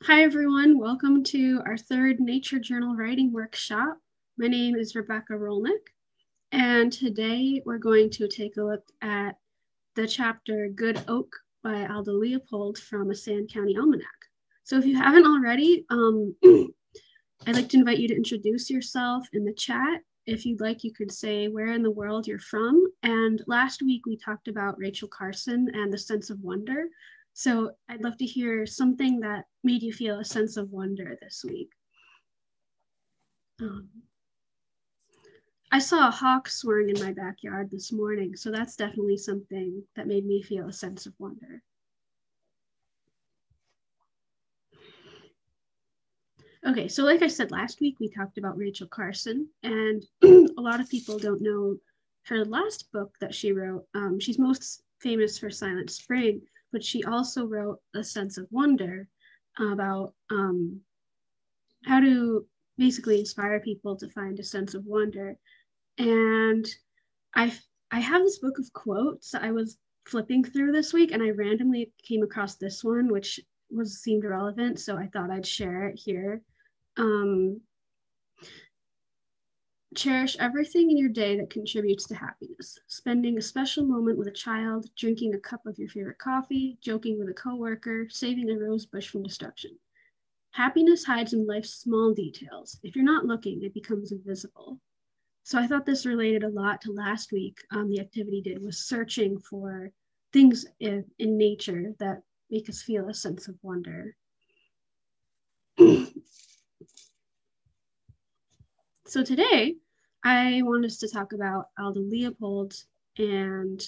Hi, everyone. Welcome to our third Nature Journal writing workshop. My name is Rebecca Rolnick, and today we're going to take a look at the chapter Good Oak by Aldo Leopold from a Sand County Almanac. So if you haven't already, I'd like to invite you to introduce yourself in the chat. If you'd like, you could say where in the world you're from. And last week we talked about Rachel Carson and the sense of wonder. So I'd love to hear something that made you feel a sense of wonder this week. I saw a hawk soaring in my backyard this morning, so that's definitely something that made me feel a sense of wonder. Okay, so like I said last week, we talked about Rachel Carson, and a lot of people don't know her last book that she wrote. She's most famous for Silent Spring, but she also wrote A Sense of Wonder about how to basically inspire people to find a sense of wonder. And I have this book of quotes that I was flipping through this week, and I randomly came across this one, which seemed relevant, so I thought I'd share it here. Cherish everything in your day that contributes to happiness. Spending a special moment with a child, drinking a cup of your favorite coffee, joking with a coworker, saving a rose bush from destruction. Happiness hides in life's small details. If you're not looking, it becomes invisible. So I thought this related a lot to last week. The activity did was searching for things in nature that make us feel a sense of wonder. So today, I want us to talk about Aldo Leopold and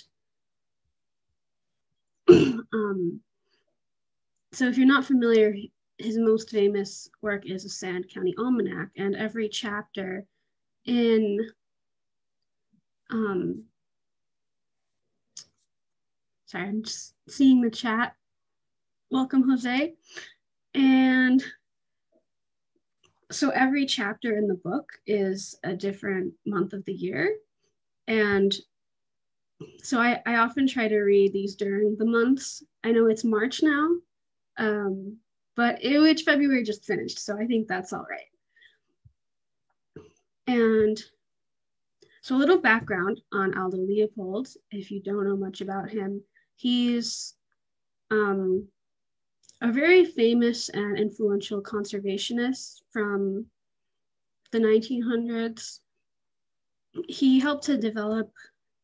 so if you're not familiar, his most famous work is a Sand County Almanac, and every chapter in sorry, I'm just seeing the chat. Welcome, Jose. And so every chapter in the book is a different month of the year. And so I often try to read these during the months. I know it's March now, but which February just finished. So I think that's all right. And so a little background on Aldo Leopold, if you don't know much about him. He's a very famous and influential conservationist from the 1900s. He helped to develop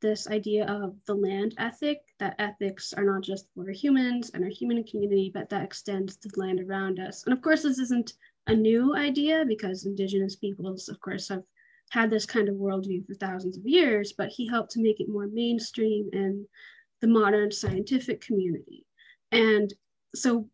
this idea of the land ethic, that ethics are not just for humans and our human community, but that extends to the land around us. And of course, this isn't a new idea because indigenous peoples, of course, have had this kind of worldview for thousands of years, but he helped to make it more mainstream in the modern scientific community. And so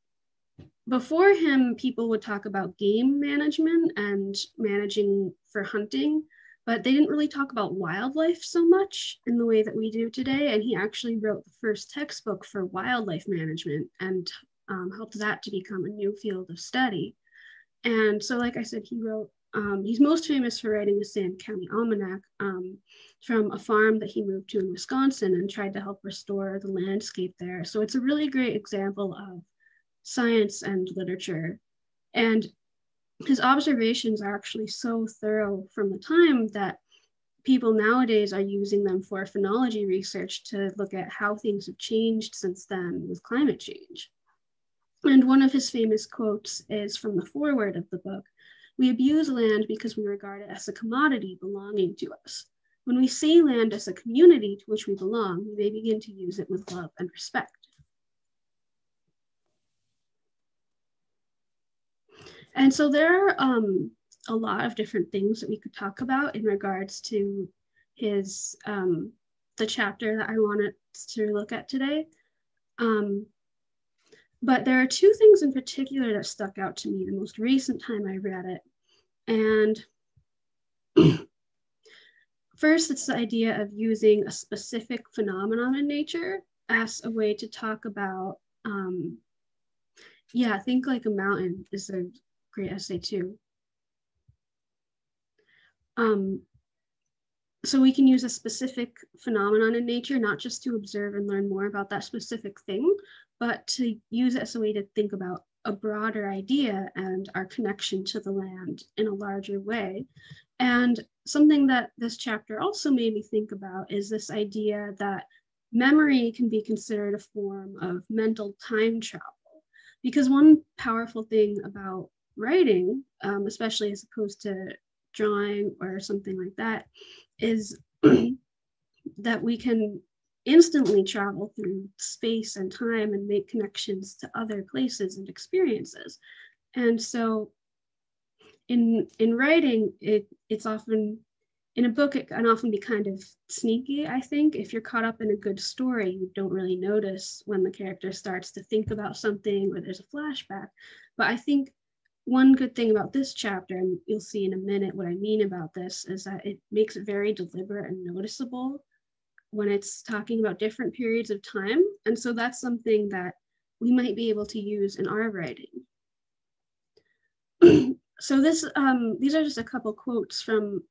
before him, people would talk about game management and managing for hunting, but they didn't really talk about wildlife so much in the way that we do today. And he actually wrote the first textbook for wildlife management and helped that to become a new field of study. And so, like I said, he wrote, he's most famous for writing a Sand County Almanac from a farm that he moved to in Wisconsin and tried to help restore the landscape there. So it's a really great example of science and literature. And his observations are actually so thorough from the time that people nowadays are using them for phenology research to look at how things have changed since then with climate change. And one of his famous quotes is from the foreword of the book. We abuse land because we regard it as a commodity belonging to us. When we see land as a community to which we belong, we may begin to use it with love and respect. And so there are a lot of different things that we could talk about in regards to his, the chapter that I wanted to look at today. But there are two things in particular that stuck out to me the most recent time I read it. And first, it's the idea of using a specific phenomenon in nature as a way to talk about, think like a mountain is a great essay too. So we can use a specific phenomenon in nature, not just to observe and learn more about that specific thing, but to use it as a way to think about a broader idea and our connection to the land in a larger way. And something that this chapter also made me think about is this idea that memory can be considered a form of mental time travel. Because one powerful thing about writing, especially as opposed to drawing or something like that, is that we can instantly travel through space and time and make connections to other places and experiences. And so in writing, it's often, in a book, it can often be kind of sneaky, I think. If you're caught up in a good story, you don't really notice when the character starts to think about something or there's a flashback. But I think one good thing about this chapter, and you'll see in a minute what I mean about this, is that it makes it very deliberate and noticeable when it's talking about different periods of time. And so that's something that we might be able to use in our writing. So these are just a couple quotes from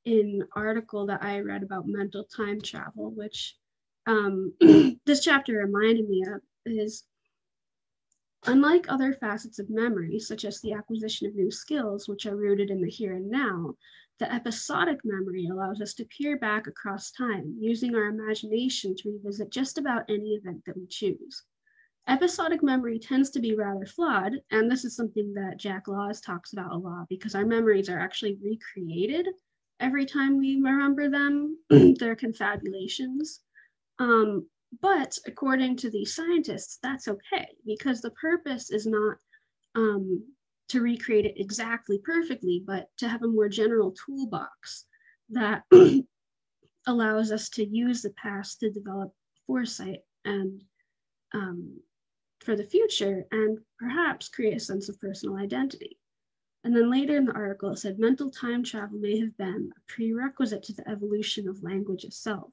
an article that I read about mental time travel, which this chapter reminded me of. Is unlike other facets of memory, such as the acquisition of new skills, which are rooted in the here and now, the episodic memory allows us to peer back across time, using our imagination to revisit just about any event that we choose. Episodic memory tends to be rather flawed, and this is something that Jack Laws talks about a lot, because our memories are actually recreated every time we remember them. They're confabulations. But according to these scientists, that's okay, because the purpose is not to recreate it exactly perfectly, but to have a more general toolbox that allows us to use the past to develop foresight and for the future, and perhaps create a sense of personal identity. And then later in the article, it said mental time travel may have been a prerequisite to the evolution of language itself.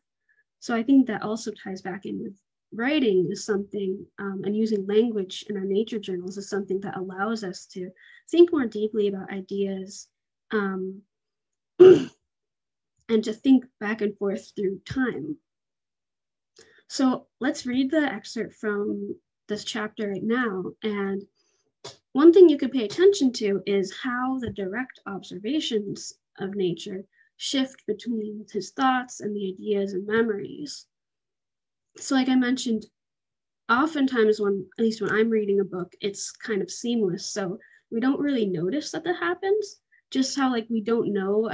So I think that also ties back in with writing is something, and using language in our nature journals is something that allows us to think more deeply about ideas and to think back and forth through time. So let's read the excerpt from this chapter right now. And one thing you could pay attention to is how the direct observations of nature shift between his thoughts and the ideas and memories. So like I mentioned, oftentimes when, at least when I'm reading a book, it's kind of seamless. So we don't really notice that happens, just how like we don't know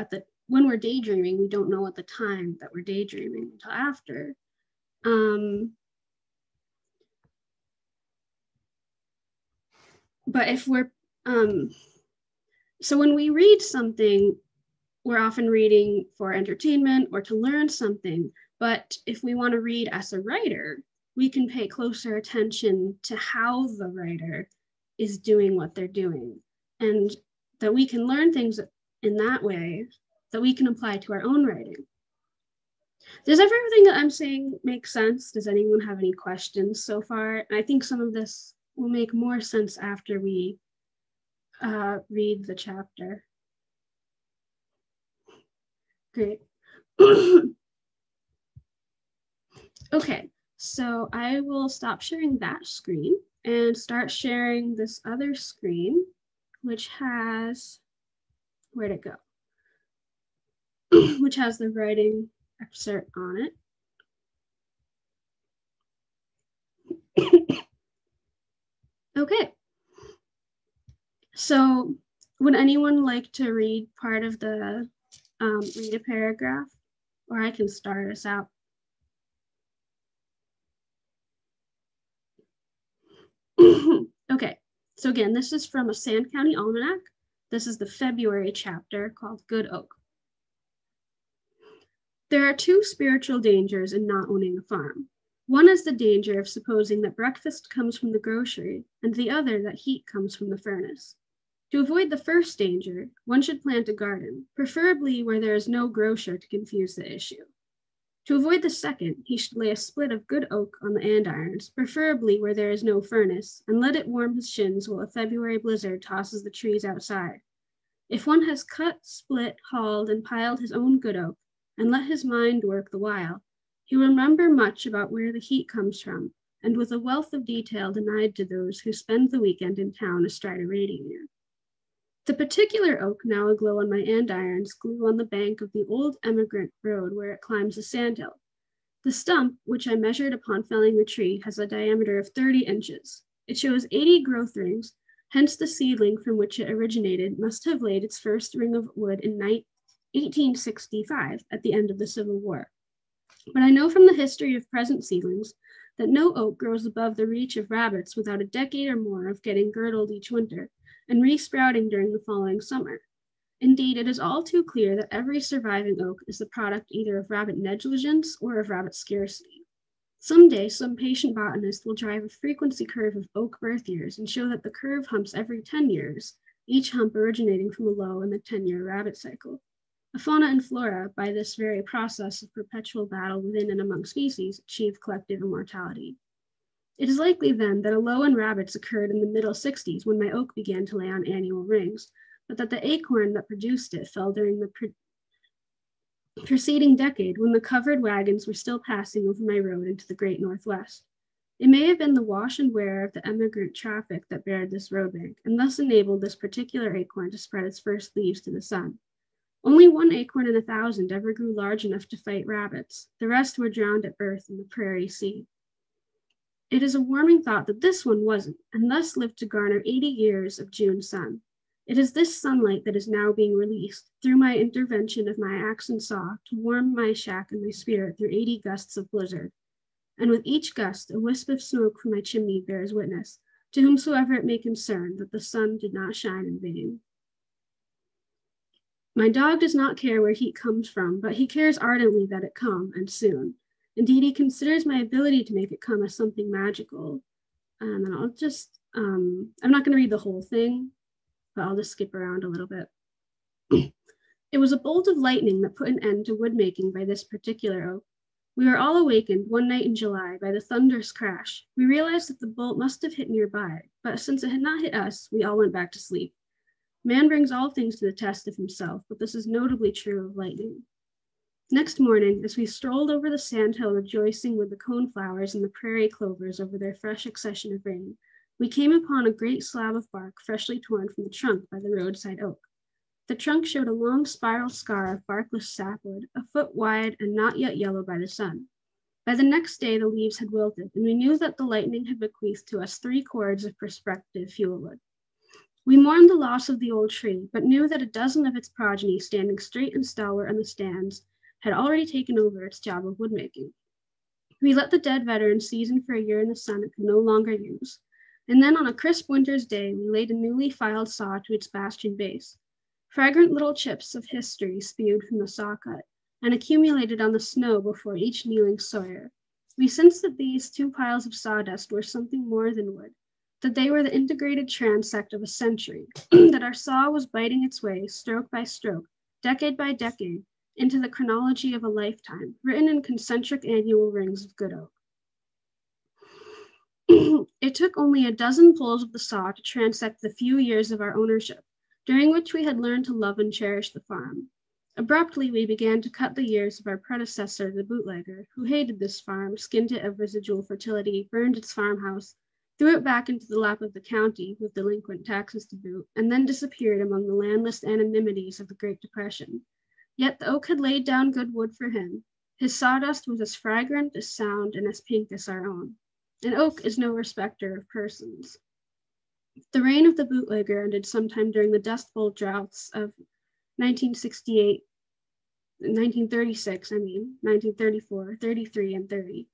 when we're daydreaming, we don't know at the time that we're daydreaming until after. But if we're, so when we read something, we're often reading for entertainment or to learn something. But if we want to read as a writer, we can pay closer attention to how the writer is doing what they're doing, and that we can learn things in that way that we can apply to our own writing. Does everything that I'm saying make sense? Does anyone have any questions so far? And I think some of this will make more sense after we read the chapter. Great. Okay, so I will stop sharing that screen and start sharing this other screen, which has, where'd it go? Which has the writing excerpt on it. Okay. So would anyone like to read part of the, read a paragraph? Or I can start us out. Okay, so again, this is from a Sand County Almanac. This is the February chapter called Good Oak. There are two spiritual dangers in not owning a farm. One is the danger of supposing that breakfast comes from the grocery, and the other that heat comes from the furnace. To avoid the first danger, one should plant a garden, preferably where there is no grocer to confuse the issue. To avoid the second, he should lay a split of good oak on the andirons, preferably where there is no furnace, and let it warm his shins while a February blizzard tosses the trees outside. If one has cut, split, hauled, and piled his own good oak, and let his mind work the while, he will remember much about where the heat comes from, and with a wealth of detail denied to those who spend the weekend in town astride a radiator. The particular oak now aglow on my andirons grew on the bank of the old emigrant road where it climbs a sandhill. The stump, which I measured upon felling the tree, has a diameter of 30 inches. It shows 80 growth rings, hence the seedling from which it originated must have laid its first ring of wood in 1865 at the end of the Civil War. But I know from the history of present seedlings that no oak grows above the reach of rabbits without a decade or more of getting girdled each winter and re-sprouting during the following summer. Indeed, it is all too clear that every surviving oak is the product either of rabbit negligence or of rabbit scarcity. Someday, some patient botanist will drive a frequency curve of oak birth years and show that the curve humps every 10 years, each hump originating from a low in the 10-year rabbit cycle. A fauna and flora, by this very process of perpetual battle within and among species, achieve collective immortality. It is likely then that a low in rabbits occurred in the middle 60s when my oak began to lay on annual rings, but that the acorn that produced it fell during the preceding decade when the covered wagons were still passing over my road into the great Northwest. It may have been the wash and wear of the emigrant traffic that bared this roadbank, and thus enabled this particular acorn to spread its first leaves to the sun. Only one acorn in 1,000 ever grew large enough to fight rabbits. The rest were drowned at birth in the prairie sea. It is a warming thought that this one wasn't, and thus lived to garner 80 years of June sun. It is this sunlight that is now being released through my intervention of my axe and saw to warm my shack and my spirit through 80 gusts of blizzard. And with each gust, a wisp of smoke from my chimney bears witness, to whomsoever it may concern, that the sun did not shine in vain. My dog does not care where heat comes from, but he cares ardently that it come, and soon. Indeed, he considers my ability to make it come as something magical. And I'll just, I'm not going to read the whole thing, but I'll just skip around a little bit. It was a bolt of lightning that put an end to wood making by this particular oak. We were all awakened one night in July by the thunderous crash. We realized that the bolt must have hit nearby, but since it had not hit us, we all went back to sleep. Man brings all things to the test of himself, but this is notably true of lightning. Next morning, as we strolled over the sandhill rejoicing with the coneflowers and the prairie clovers over their fresh accession of rain, we came upon a great slab of bark freshly torn from the trunk by the roadside oak. The trunk showed a long spiral scar of barkless sapwood, a foot wide and not yet yellow by the sun. By the next day, the leaves had wilted, and we knew that the lightning had bequeathed to us 3 cords of prospective fuel wood. We mourned the loss of the old tree, but knew that a dozen of its progeny, standing straight and stalwart on the stands, had already taken over its job of woodmaking. We let the dead veteran season for a year in the sun it could no longer use, and then on a crisp winter's day, we laid a newly filed saw to its bastion base. Fragrant little chips of history spewed from the saw cut and accumulated on the snow before each kneeling sawyer. We sensed that these 2 piles of sawdust were something more than wood, that they were the integrated transect of a century, that our saw was biting its way, stroke by stroke, decade by decade, into the chronology of a lifetime, written in concentric annual rings of good oak. It took only a dozen pulls of the saw to transect the few years of our ownership, during which we had learned to love and cherish the farm. Abruptly, we began to cut the years of our predecessor, the bootlegger, who hated this farm, skinned it of residual fertility, burned its farmhouse, threw it back into the lap of the county, with delinquent taxes to boot, and then disappeared among the landless anonymities of the Great Depression. Yet the oak had laid down good wood for him. His sawdust was as fragrant, as sound, and as pink as our own. An oak is no respecter of persons. The reign of the bootlegger ended sometime during the Dust Bowl droughts of 1934, 33, and 30.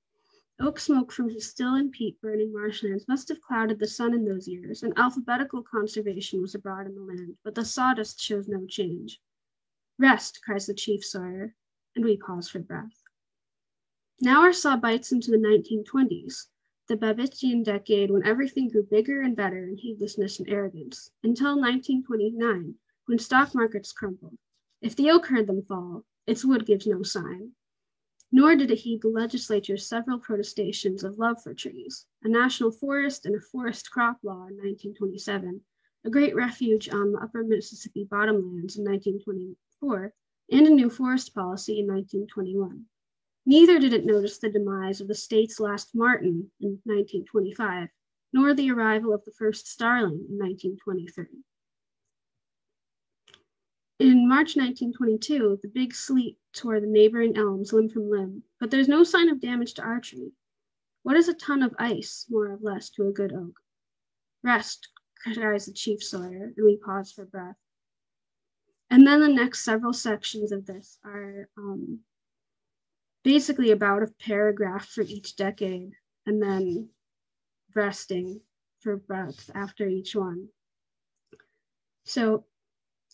Oak smoke from his still and peat-burning marshlands must have clouded the sun in those years, and alphabetical conservation was abroad in the land, but the sawdust shows no change. Rest, cries the chief sawyer, and we pause for breath. Now our saw bites into the 1920s, the Babbittian decade when everything grew bigger and better in heedlessness and arrogance, until 1929, when stock markets crumbled. If the oak heard them fall, its wood gives no sign. Nor did it heed the legislature's several protestations of love for trees, a national forest and a forest crop law in 1927, a great refuge on the upper Mississippi bottomlands in 1924, and a new forest policy in 1921. Neither did it notice the demise of the state's last martin in 1925, nor the arrival of the first starling in 1923. In March 1922, the big sleet tore the neighboring elms limb from limb, but there's no sign of damage to our tree. What is a ton of ice, more or less, to a good oak? Rest, cries the chief sawyer, and we pause for breath. And then the next several sections of this are basically about a paragraph for each decade, and then resting for breath after each one. So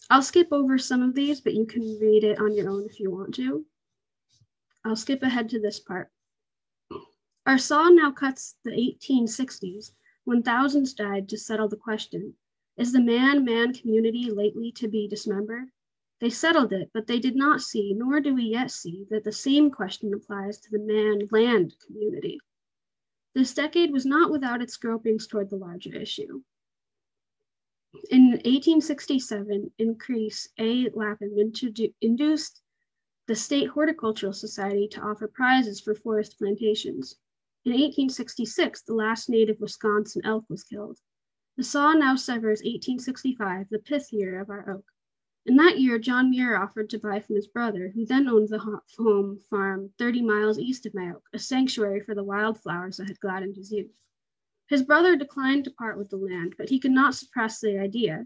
I'll skip over some of these, but you can read it on your own if you want to. I'll skip ahead to this part. Our saw now cuts the 1860s, when thousands died to settle the question, is the man-man community lately to be dismembered? They settled it, but they did not see, nor do we yet see, that the same question applies to the man-land community. This decade was not without its gropings toward the larger issue. In 1867, Increase A. Lapham induced the State Horticultural Society to offer prizes for forest plantations. In 1866, the last native Wisconsin elk was killed. The saw now severs 1865, the pith year of our oak. In that year, John Muir offered to buy from his brother, who then owned the home farm 30 miles east of my oak, a sanctuary for the wildflowers that had gladdened his youth. His brother declined to part with the land, but he could not suppress the idea.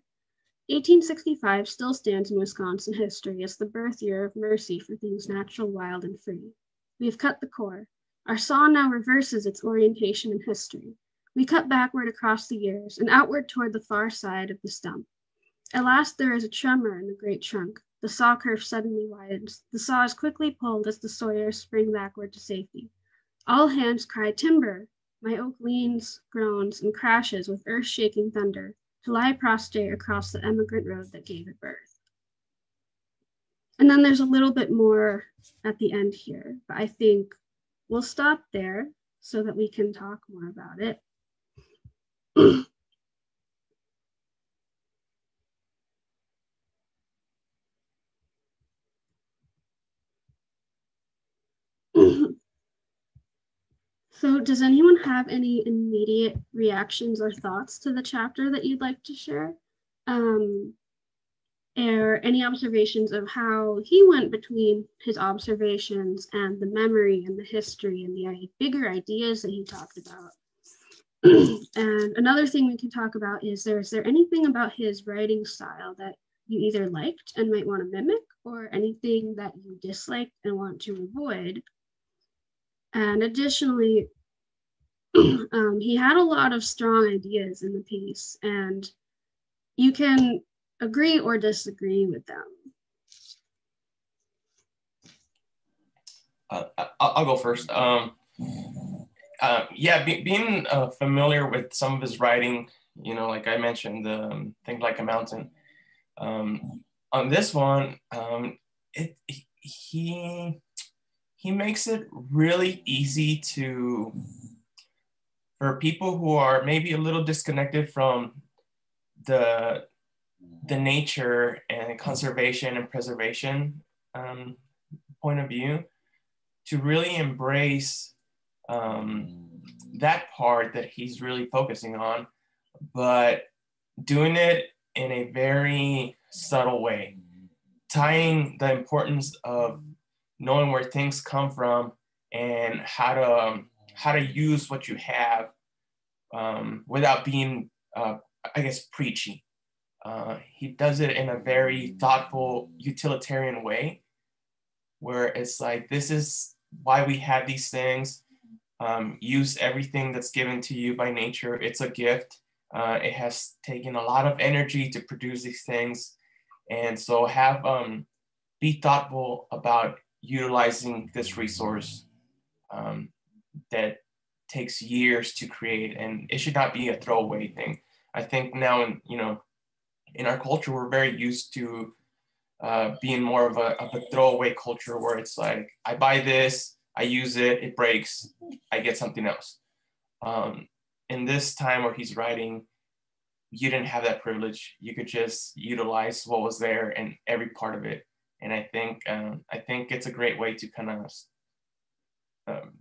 1865 still stands in Wisconsin history as the birth year of mercy for things natural, wild, and free. We have cut the core. Our saw now reverses its orientation in history. We cut backward across the years and outward toward the far side of the stump. At last there is a tremor in the great trunk. The saw curve suddenly widens. The saw is quickly pulled as the sawyers spring backward to safety. All hands cry timber. My oak leans, groans, and crashes with earth-shaking thunder to lie prostrate across the emigrant road that gave it birth. And then there's a little bit more at the end here, but I think we'll stop there so that we can talk more about it. So does anyone have any immediate reactions or thoughts to the chapter that you'd like to share? Or any observations of how he went between his observations and the memory and the history and the bigger ideas that he talked about? And another thing we can talk about is there anything about his writing style that you either liked and might want to mimic, or anything that you disliked and want to avoid? And additionally, he had a lot of strong ideas in the piece, and you can agree or disagree with them. I'll go first. Yeah, being familiar with some of his writing, you know, like I mentioned, Think Like a Mountain. On this one, he makes it really easy for people who are maybe a little disconnected from the nature and conservation and preservation point of view, to really embrace that part that he's really focusing on, but doing it in a very subtle way, tying the importance of knowing where things come from and how to use what you have without being, I guess, preachy. He does it in a very thoughtful, utilitarian way, where it's like, this is why we have these things. Use everything that's given to you by nature. It's a gift. It has taken a lot of energy to produce these things. And so be thoughtful about utilizing this resource that takes years to create, and it should not be a throwaway thing. I think now, in our culture, we're very used to being more of a throwaway culture, where it's like, I buy this, I use it, it breaks, I get something else. In this time where he's writing, you didn't have that privilege. You could just utilize what was there and every part of it. And I think it's a great way to kind of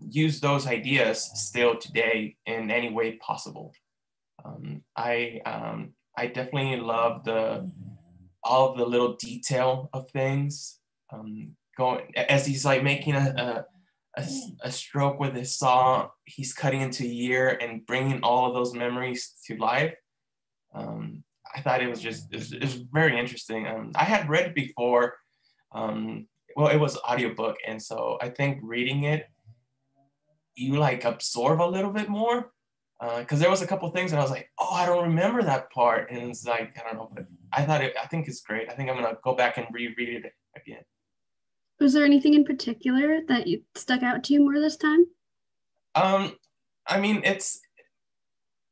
use those ideas still today in any way possible. I definitely love all of the little detail of things. Going as he's like making a stroke with his saw, he's cutting into a year and bringing all of those memories to life. I thought it was very interesting. I had read it before. Well, it was audiobook, and so I think reading it, you like absorb a little bit more. Because there was a couple things that I was like, oh, I don't remember that part, and it's like, I don't know, but I think it's great. I think I'm gonna go back and reread it again. Was there anything in particular that you stuck out to you more this time? I mean, it's,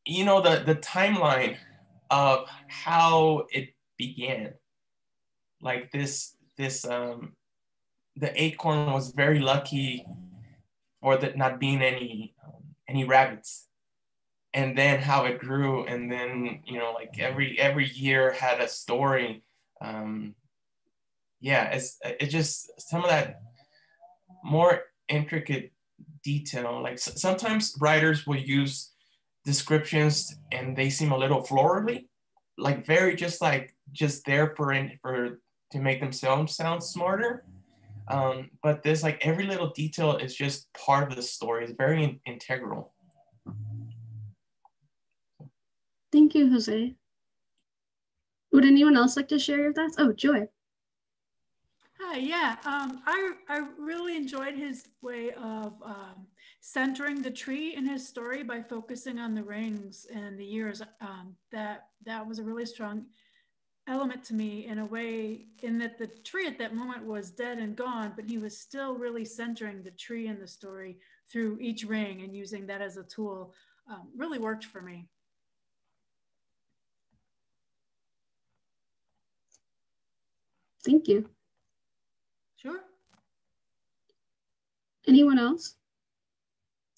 the timeline of how it began. Like the acorn was very lucky for there not being any rabbits, and then how it grew, and then like every year had a story. Yeah, it just some of that more intricate detail. Like sometimes writers will use descriptions and they seem a little florally, like very just there for to make themselves sound smarter. But there's like every little detail is just part of the story. It's very integral. Thank you, Jose. Would anyone else like to share your thoughts? Oh, Joy. Hi, yeah. I really enjoyed his way of centering the tree in his story by focusing on the rings and the years. That was a really strong element to me, in a way, in that the tree at that moment was dead and gone, but he was still really centering the tree in the story through each ring, and using that as a tool really worked for me. Thank you. Sure. Anyone else?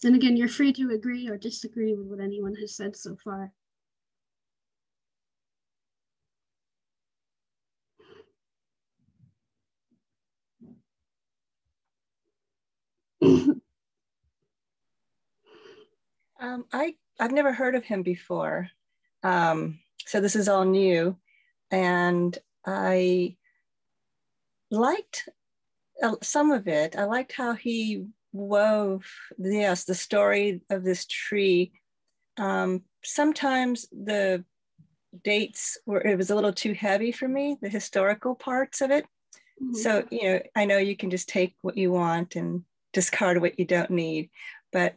And again, you're free to agree or disagree with what anyone has said so far. I've never heard of him before. So this is all new. And I liked some of it. I liked how he wove, the story of this tree. Sometimes the dates it was a little too heavy for me, the historical parts of it. Mm-hmm. So, I know you can just take what you want and discard what you don't need. But,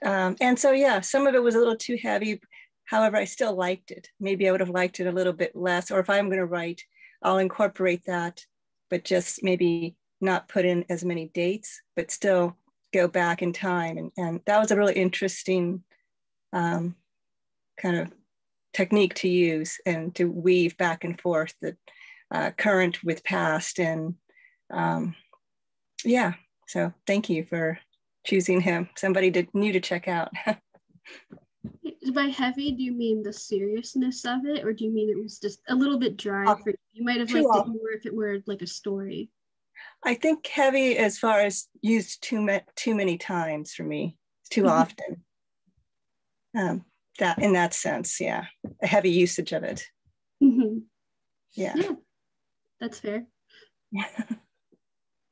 and so, yeah, some of it was a little too heavy. However, I still liked it. Maybe I would have liked it a little bit less, or if I'm going to write, I'll incorporate that, but just maybe not put in as many dates, but still go back in time. And that was a really interesting kind of technique to use, and to weave back and forth the current with past. And yeah, so thank you for choosing him. Somebody new to check out. By heavy, do you mean the seriousness of it, or do you mean it was just a little bit dry for you? You might have liked it more if it were like a story. I think heavy, as far as used too many times for me, too often. That in that sense, yeah, a heavy usage of it. Mm-hmm. Yeah, that's fair.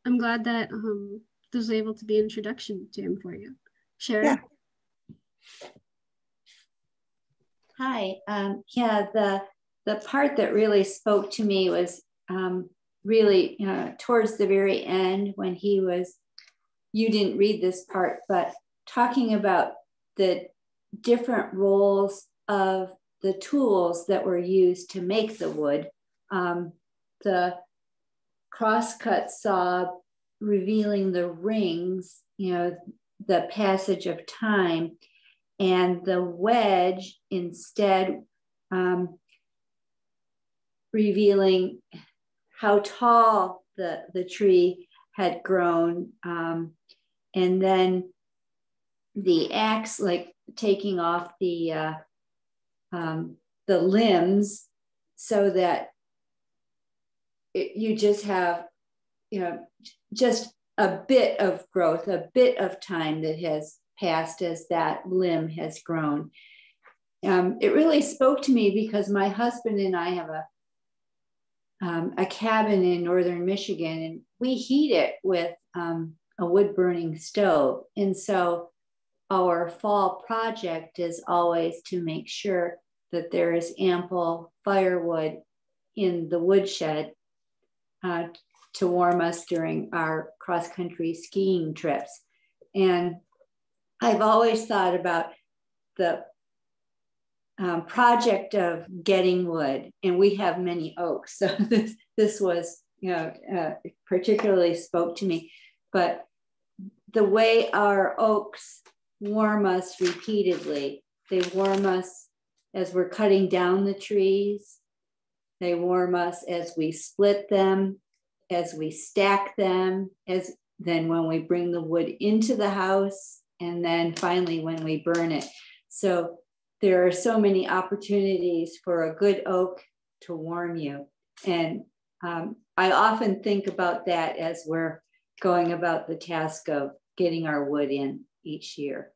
I'm glad that this was able to be an introduction to him for you. Sharon? Yeah. Hi. Yeah, the part that really spoke to me was really towards the very end, when he was, you didn't read this part, but talking about the different roles of the tools that were used to make the wood. The crosscut saw revealing the rings, the passage of time, and the wedge instead revealing how tall the tree had grown. And then the axe, like taking off the limbs, so that you just have, just a bit of growth, a bit of time that has passed as that limb has grown. It really spoke to me because my husband and I have a cabin in northern Michigan, and we heat it with a wood burning stove. And so our fall project is always to make sure that there is ample firewood in the woodshed to warm us during our cross-country skiing trips. And I've always thought about the project of getting wood, and we have many oaks. So this was, particularly spoke to me. But the way our oaks warm us repeatedly, they warm us as we're cutting down the trees. They warm us as we split them, as we stack them, then when we bring the wood into the house, and then finally when we burn it. So there are so many opportunities for a good oak to warm you. And I often think about that as we're going about the task of getting our wood in each year.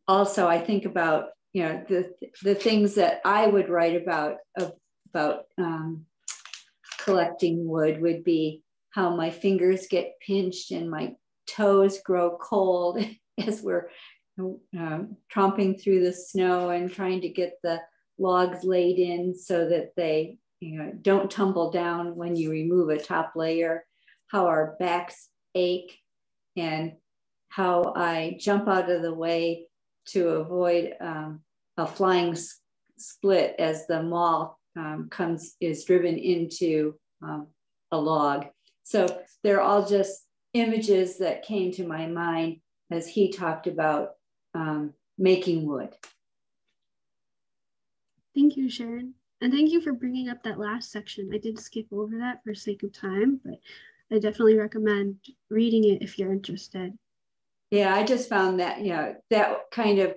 Also, I think about, the things that I would write about collecting wood would be how my fingers get pinched and my toes grow cold as we're tromping through the snow and trying to get the logs laid in so that they don't tumble down when you remove a top layer, how our backs ache, and how I jump out of the way to avoid a flying split as the maul is driven into a log. So they're all just images that came to my mind as he talked about making wood. Thank you, Sharon. And thank you for bringing up that last section. I did skip over that for sake of time, but I definitely recommend reading it if you're interested. Yeah, I just found that, that kind of,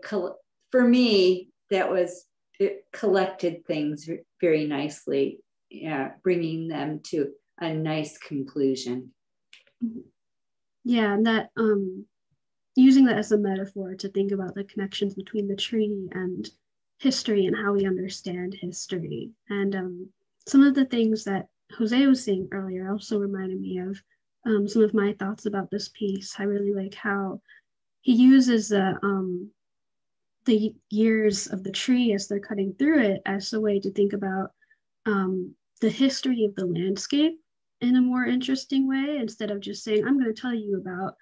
for me, it collected things very nicely, bringing them to a nice conclusion. Yeah, and that using that as a metaphor to think about the connections between the tree and history and how we understand history. And some of the things that Jose was saying earlier also reminded me of some of my thoughts about this piece. I really like how he uses the years of the tree as they're cutting through it as a way to think about the history of the landscape in a more interesting way, instead of just saying, I'm going to tell you about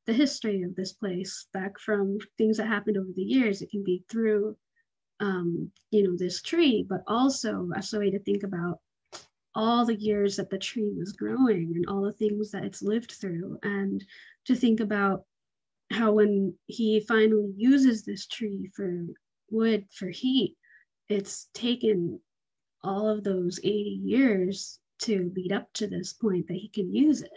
the history of this place back from things that happened over the years. It can be through this tree, but also as a way to think about all the years that the tree was growing and all the things that it's lived through, and to think about how when he finally uses this tree for wood, for heat, it's taken all of those 80 years to lead up to this point that he can use it.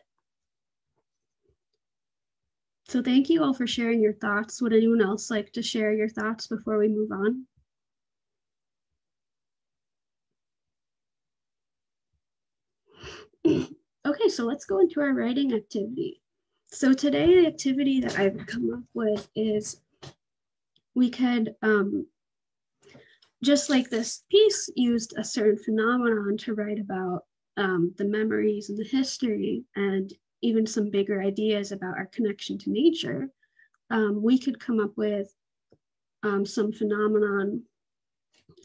So thank you all for sharing your thoughts. Would anyone else like to share your thoughts before we move on? Okay, so let's go into our writing activity. So today the activity that I've come up with is we could, just like this piece used a certain phenomenon to write about the memories and the history and even some bigger ideas about our connection to nature, we could come up with some phenomenon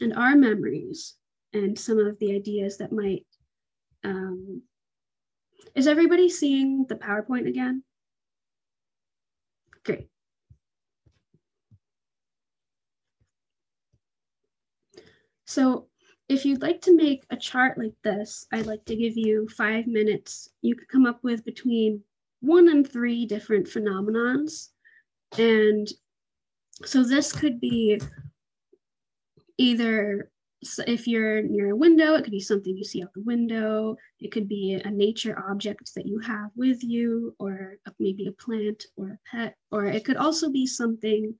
and our memories and some of the ideas that might, is everybody seeing the PowerPoint again? Great. So if you'd like to make a chart like this, I'd like to give you 5 minutes. You could come up with between 1 and 3 different phenomenons. And so this could be either, if you're near a window, it could be something you see out the window. It could be a nature object that you have with you, or maybe a plant or a pet, or it could also be something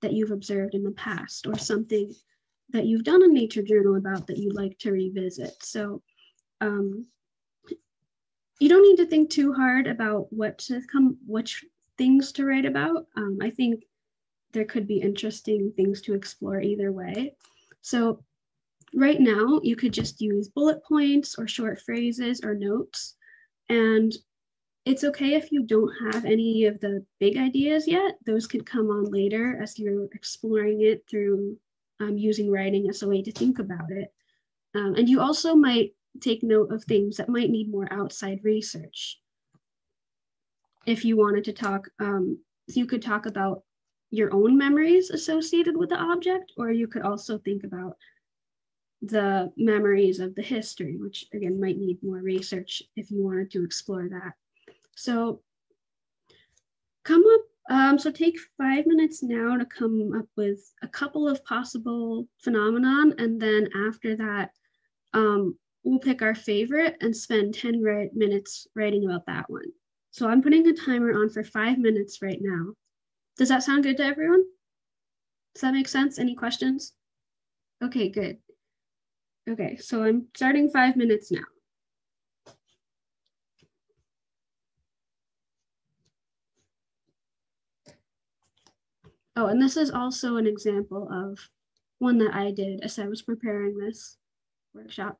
that you've observed in the past, or something that you've done a nature journal about that you'd like to revisit. So you don't need to think too hard about which things to write about. I think there could be interesting things to explore either way. So right now, you could just use bullet points or short phrases or notes. And it's okay if you don't have any of the big ideas yet. Those could come on later as you're exploring it through using writing as a way to think about it. And you also might take note of things that might need more outside research. If you wanted to talk, you could talk about your own memories associated with the object, or you could also think about the memories of the history, which again might need more research if you wanted to explore that. So so take 5 minutes now to come up with a couple of possible phenomenon, and then after that, we'll pick our favorite and spend 10 minutes writing about that one. So I'm putting a timer on for 5 minutes right now. Does that sound good to everyone? Does that make sense? Any questions? Okay, good. Okay, so I'm starting 5 minutes now. Oh, and this is also an example of one that I did as I was preparing this workshop.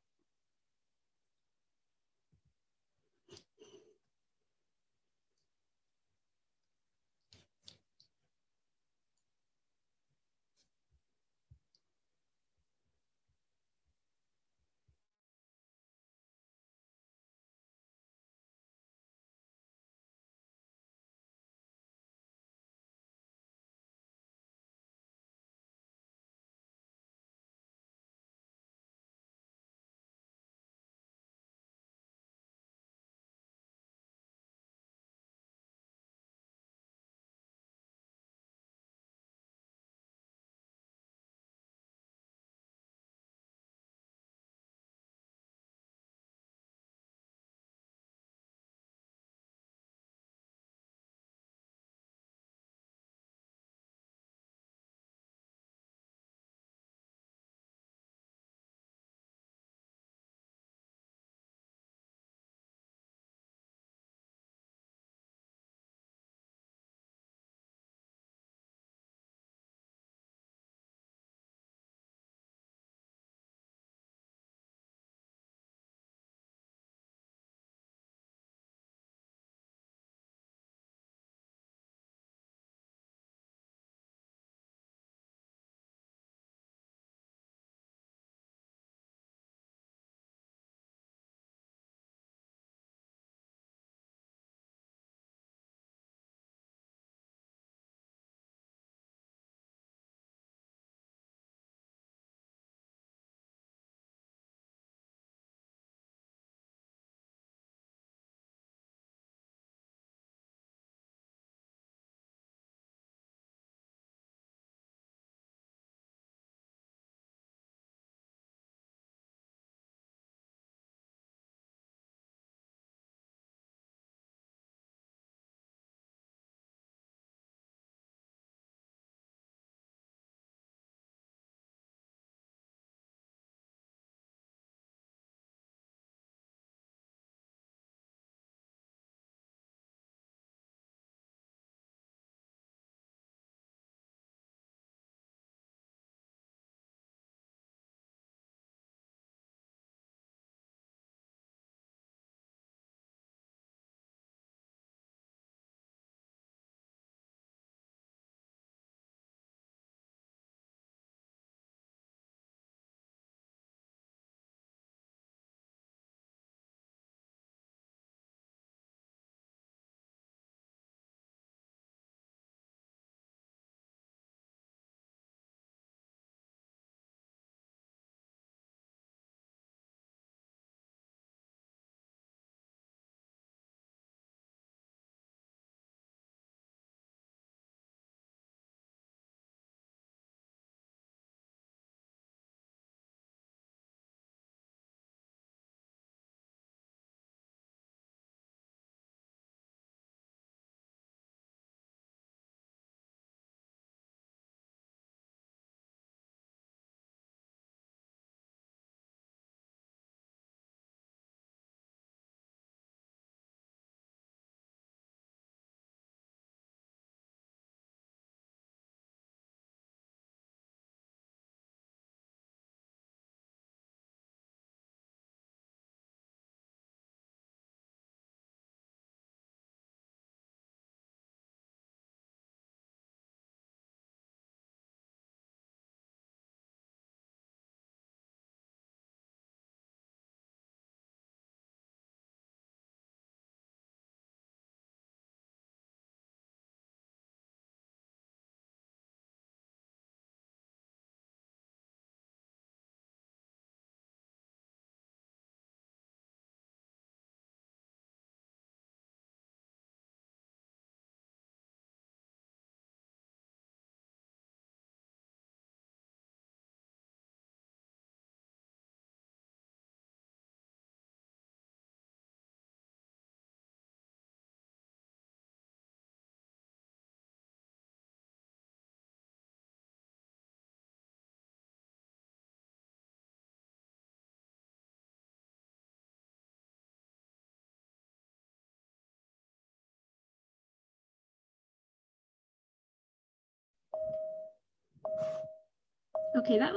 Okay, that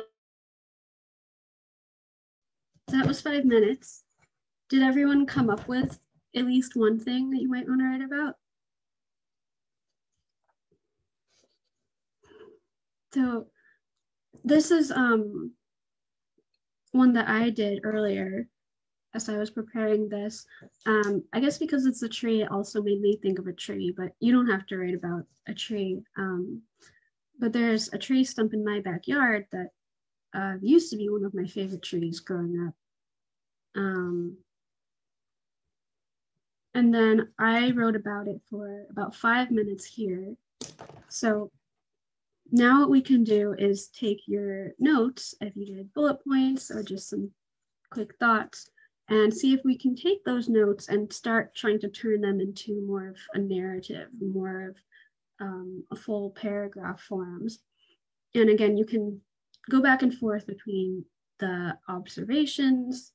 was 5 minutes. Did everyone come up with at least one thing that you might want to write about? So this is one that I did earlier as I was preparing this. I guess because it's a tree, it also made me think of a tree, but you don't have to write about a tree. But there's a tree stump in my backyard that used to be one of my favorite trees growing up. And then I wrote about it for about 5 minutes here. So now what we can do is take your notes, if you did bullet points or just some quick thoughts, and see if we can take those notes and start trying to turn them into more of a narrative, more of a full paragraph forms. And again, you can go back and forth between the observations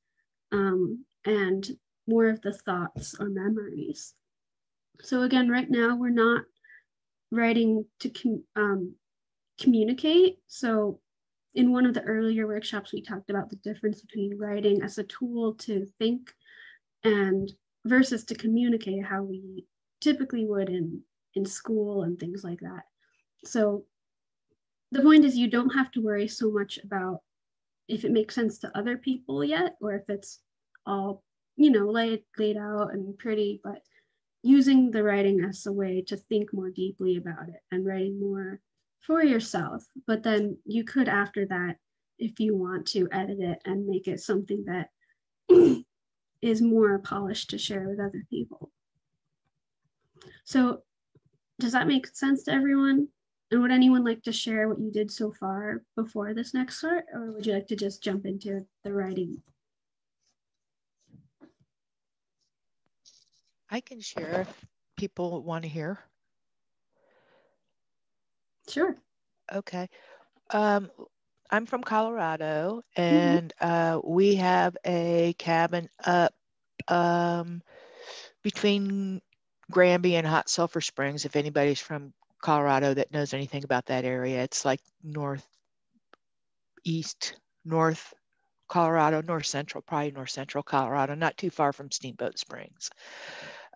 and more of the thoughts or memories. So again, right now we're not writing to communicate. So in one of the earlier workshops, we talked about the difference between writing as a tool to think and versus to communicate, how we typically would in school and things like that. So the point is, you don't have to worry so much about if it makes sense to other people yet, or if it's all, laid out and pretty, but using the writing as a way to think more deeply about it and writing more for yourself. But then you could, after that, if you want to, edit it and make it something that is more polished to share with other people. So does that make sense to everyone? And would anyone like to share what you did so far before this next part, or would you like to just jump into the writing? I can share if people want to hear. Sure. Okay. I'm from Colorado, and we have a cabin up between Granby and Hot Sulphur Springs. If anybody's from Colorado that knows anything about that area, it's like north Colorado, north central Colorado, not too far from Steamboat Springs.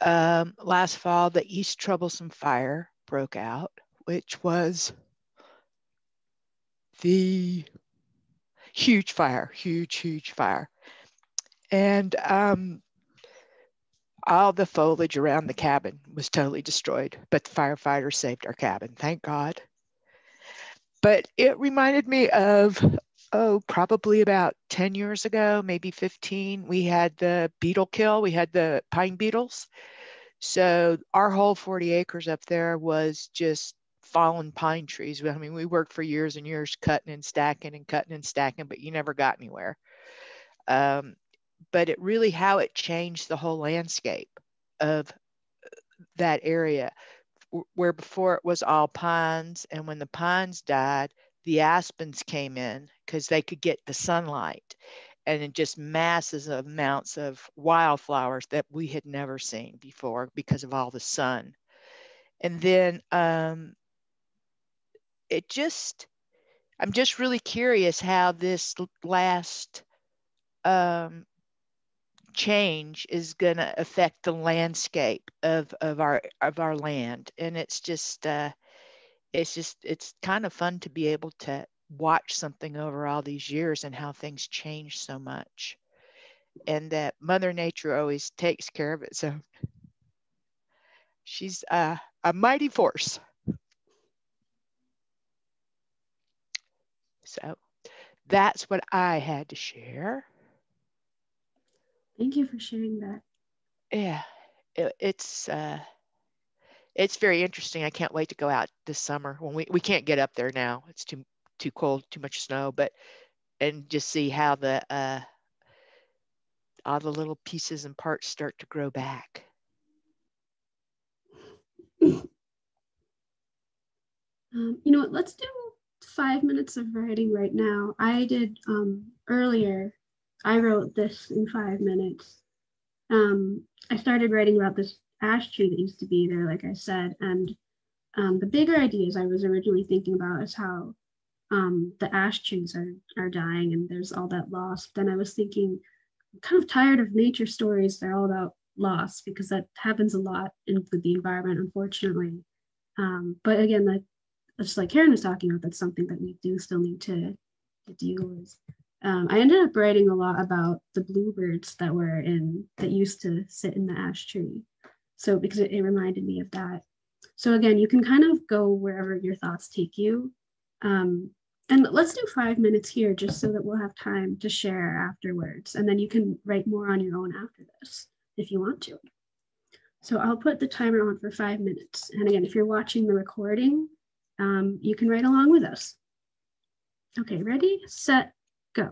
Last fall, the East Troublesome Fire broke out, which was the huge fire. And all the foliage around the cabin was totally destroyed, but the firefighters saved our cabin, thank God. But it reminded me of, probably about 10 years ago, maybe 15, we had the beetle kill. We had the pine beetles. So our whole 40 acres up there was just fallen pine trees. I mean, we worked for years and years cutting and stacking, but you never got anywhere. But it really, how it changed the whole landscape of that area, where before it was all pines. And when the pines died, the aspens came in because they could get the sunlight, and it just masses of amounts of wildflowers that we had never seen before because of all the sun. And then I'm just really curious how this last change is going to affect the landscape of our land. And it's kind of fun to be able to watch something over all these years and how things change so much, and that Mother Nature always takes care of it. So she's a mighty force. So that's what I had to share. Thank you for sharing that. Yeah, it's very interesting. I can't wait to go out this summer when we can't get up there now. It's too cold, too much snow, and just see how all the little pieces and parts start to grow back. You know what, let's do 5 minutes of writing right now. I did earlier, I wrote this in 5 minutes. I started writing about this ash tree that used to be there, like I said, and the bigger ideas I was originally thinking about is how the ash trees are dying and there's all that loss. Then I was thinking, I'm kind of tired of nature stories. They're all about loss because that happens a lot with the environment, unfortunately. But again, like just like Karen was talking about, that's something that we do still need to deal with. I ended up writing a lot about the bluebirds that used to sit in the ash tree. So because it reminded me of that. So again, you can kind of go wherever your thoughts take you. And let's do 5 minutes here just so that we'll have time to share afterwards. And then you can write more on your own after this if you want to. So I'll put the timer on for 5 minutes. And again, if you're watching the recording, you can write along with us. Okay, ready, set, go.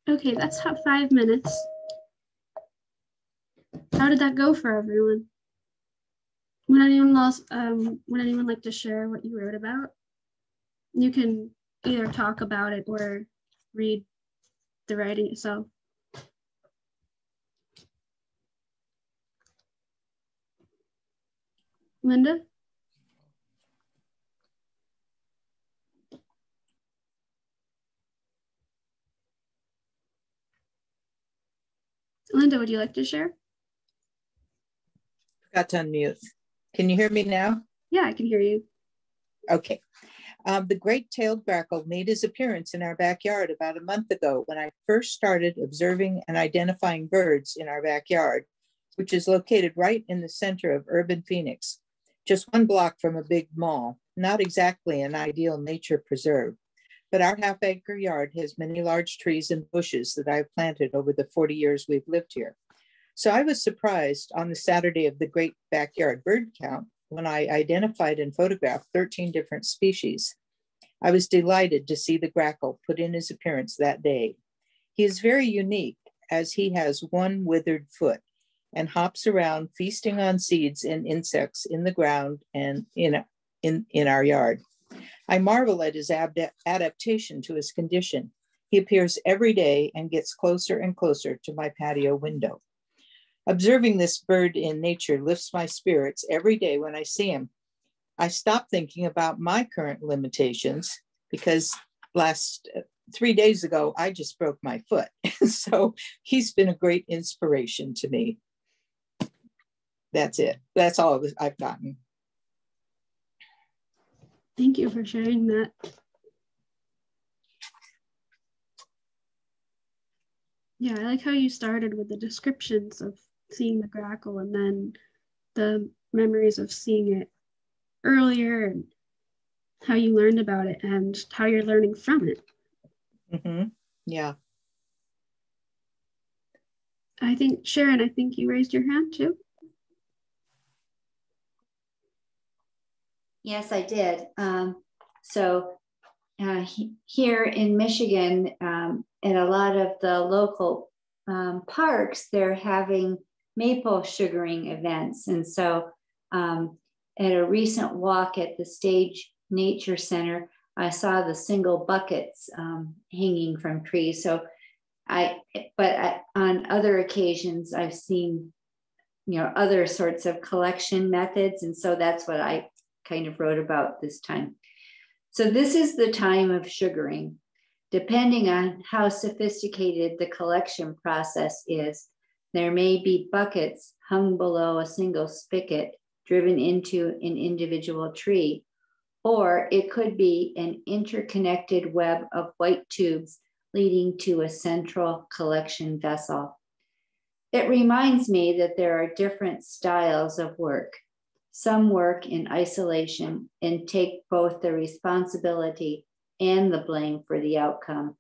Okay, that's 5 minutes. How did that go for everyone? Would anyone like to share what you wrote about? You can either talk about it or read the writing itself. Linda? Linda, would you like to share? Forgot to unmute. Can you hear me now? Yeah, I can hear you. Okay. The great-tailed grackle made his appearance in our backyard about a month ago when I first started observing and identifying birds in our backyard, which is located right in the center of urban Phoenix, just 1 block from a big mall, not exactly an ideal nature preserve. But our half-acre yard has many large trees and bushes that I've planted over the 40 years we've lived here. So I was surprised on the Saturday of the Great Backyard Bird Count when I identified and photographed 13 different species. I was delighted to see the grackle put in his appearance that day. He is very unique as he has 1 withered foot and hops around feasting on seeds and insects in the ground and in our yard. I marvel at his adaptation to his condition. He appears every day and gets closer and closer to my patio window. Observing this bird in nature lifts my spirits every day when I see him. I stop thinking about my current limitations because 3 days ago, I just broke my foot. So he's been a great inspiration to me. That's it. That's all I've gotten. Thank you for sharing that. Yeah, I like how you started with the descriptions of seeing the grackle and then the memories of seeing it earlier and how you learned about it and how you're learning from it. Mm-hmm. Yeah. I think, Sharon, I think you raised your hand too. Yes, I did. Here in Michigan, at a lot of the local parks, they're having maple sugaring events. And so at a recent walk at the Stage Nature Center, I saw the single buckets hanging from trees. So on other occasions, I've seen, other sorts of collection methods. And so that's what I kind of wrote about this time. So this is the time of sugaring. Depending on how sophisticated the collection process is, there may be buckets hung below a single spigot driven into an individual tree, or it could be an interconnected web of white tubes leading to a central collection vessel. It reminds me that there are different styles of work. Some work in isolation and take both the responsibility and the blame for the outcome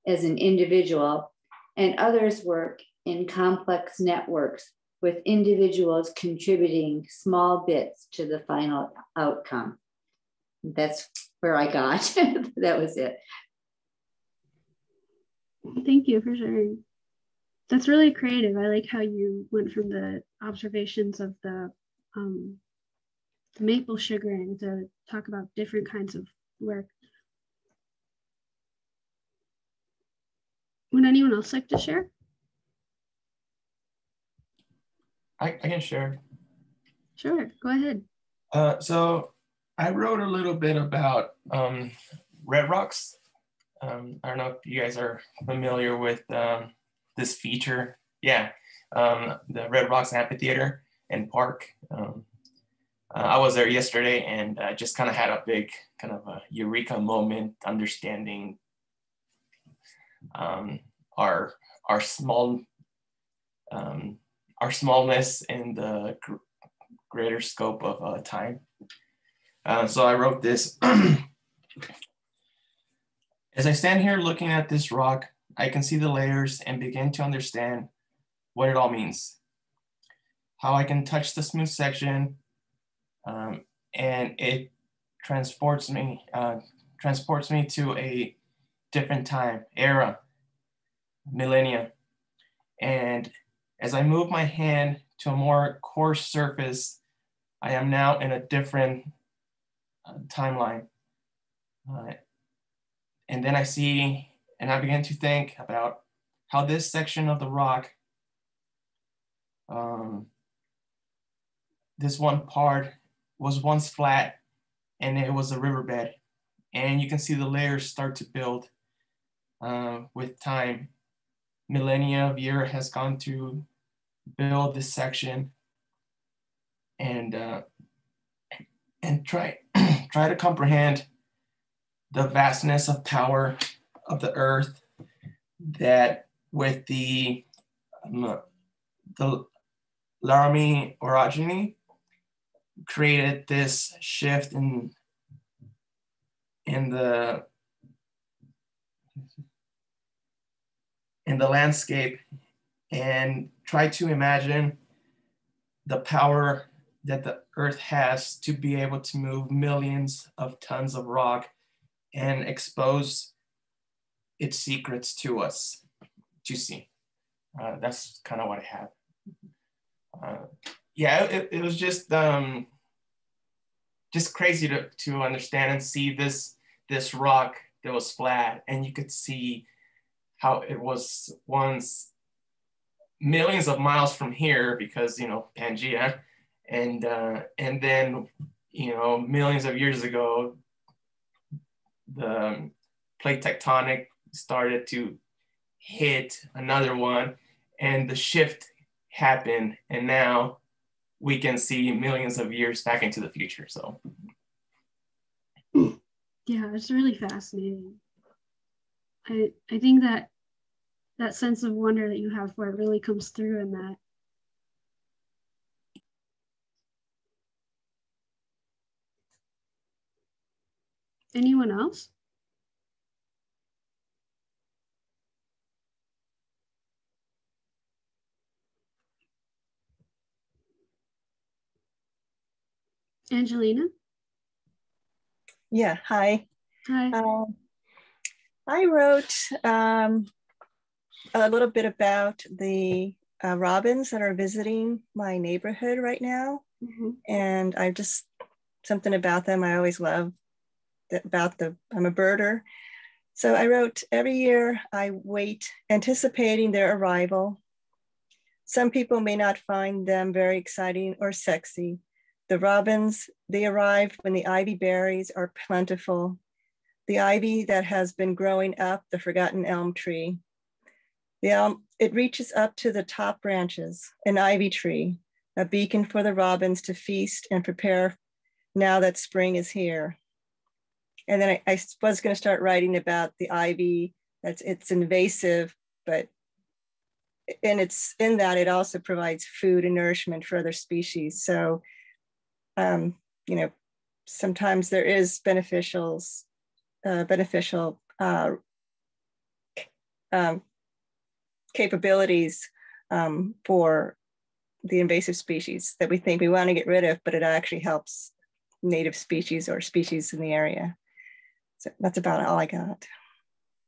as an individual, and others work in complex networks with individuals contributing small bits to the final outcome. That's where I got. That was it. Thank you for sharing. That's really creative. I like how you went from the observations of the maple sugaring to talk about different kinds of work. Would anyone else like to share? I can share. Sure, go ahead. So I wrote a little bit about red rocks. I don't know if you guys are familiar with this feature. Yeah, the Red Rocks Amphitheater and Park. I was there yesterday and just kind of had a big kind of a eureka moment, understanding our smallness in the greater scope of time. So I wrote this. As I stand here looking at this rock, I can see the layers and begin to understand what it all means. How I can touch the smooth section and it transports me to a different time, era. millennia. And as I move my hand to a more coarse surface, I am now in a different timeline. And then I see, and I begin to think about how this section of the rock, this one part was once flat and it was a riverbed. And you can see the layers start to build with time. Millennia of year has gone to build this section and try to comprehend the vastness of power of the earth, that with the Laramie orogeny created this shift in the landscape, and try to imagine the power that the earth has to be able to move millions of tons of rock and expose its secrets to us to see. That's kind of what I have. Yeah, it was just crazy to understand and see this rock that was flat, and you could see how it was once millions of miles from here because, you know, Pangea, and then, you know, millions of years ago, the plate tectonic started to hit another one, and the shift happened, and now we can see millions of years back into the future. So yeah, it's really fascinating. I think that sense of wonder that you have for it really comes through in that. Anyone else? Angelina? Yeah, hi. Hi. I wrote a little bit about the robins that are visiting my neighborhood right now. Mm-hmm. And I just, something about them I always love, I'm a birder. So I wrote, every year I wait, anticipating their arrival. Some people may not find them very exciting or sexy. The robins, they arrive when the ivy berries are plentiful. The ivy that has been growing up the forgotten elm tree. The elm, it reaches up to the top branches, an ivy tree, a beacon for the robins to feast and prepare now that spring is here. And then I was going to start writing about the ivy, it's invasive, but it's in that it also provides food and nourishment for other species. So, you know, sometimes there is beneficial capabilities for the invasive species that we think we want to get rid of, but it actually helps native species or species in the area. So that's about all I got.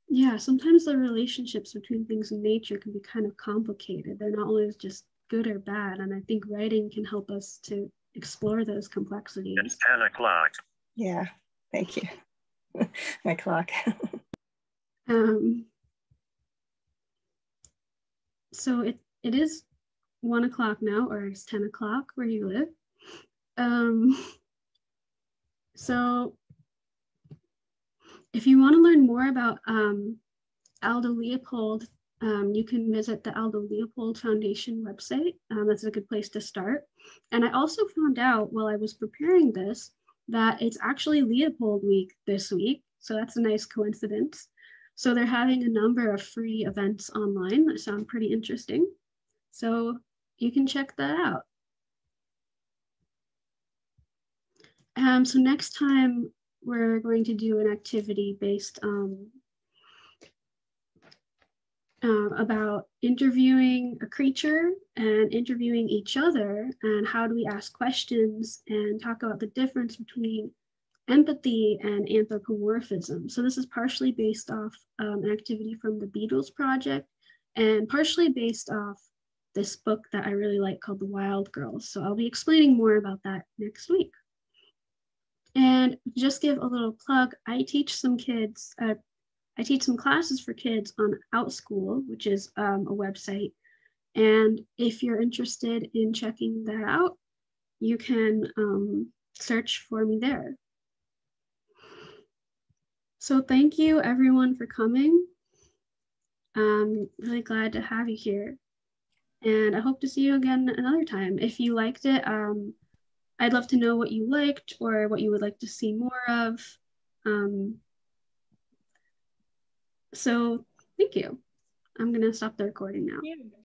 Yeah, sometimes the relationships between things in nature can be kind of complicated. They're not always just good or bad. And I think writing can help us to explore those complexities. It's 10 o'clock. Yeah, thank you. My clock. So it is 1 o'clock now, or it's 10 o'clock where you live. So if you want to learn more about Aldo Leopold, you can visit the Aldo Leopold Foundation website. That's a good place to start. And I also found out while I was preparing this that it's actually Leopold Week this week. So that's a nice coincidence. So they're having a number of free events online that sound pretty interesting. So you can check that out. So next time we're going to do an activity based about interviewing a creature and interviewing each other, and how do we ask questions and talk about the difference between empathy and anthropomorphism. So this is partially based off an activity from the Beatles project, and partially based off this book that I really like called The Wild Girls. So I'll be explaining more about that next week. And just give a little plug, I teach some classes for kids on OutSchool, which is a website. And if you're interested in checking that out, you can search for me there. So thank you everyone for coming. I'm really glad to have you here. And I hope to see you again another time. If you liked it, I'd love to know what you liked or what you would like to see more of. So thank you. I'm gonna stop the recording now. Yeah.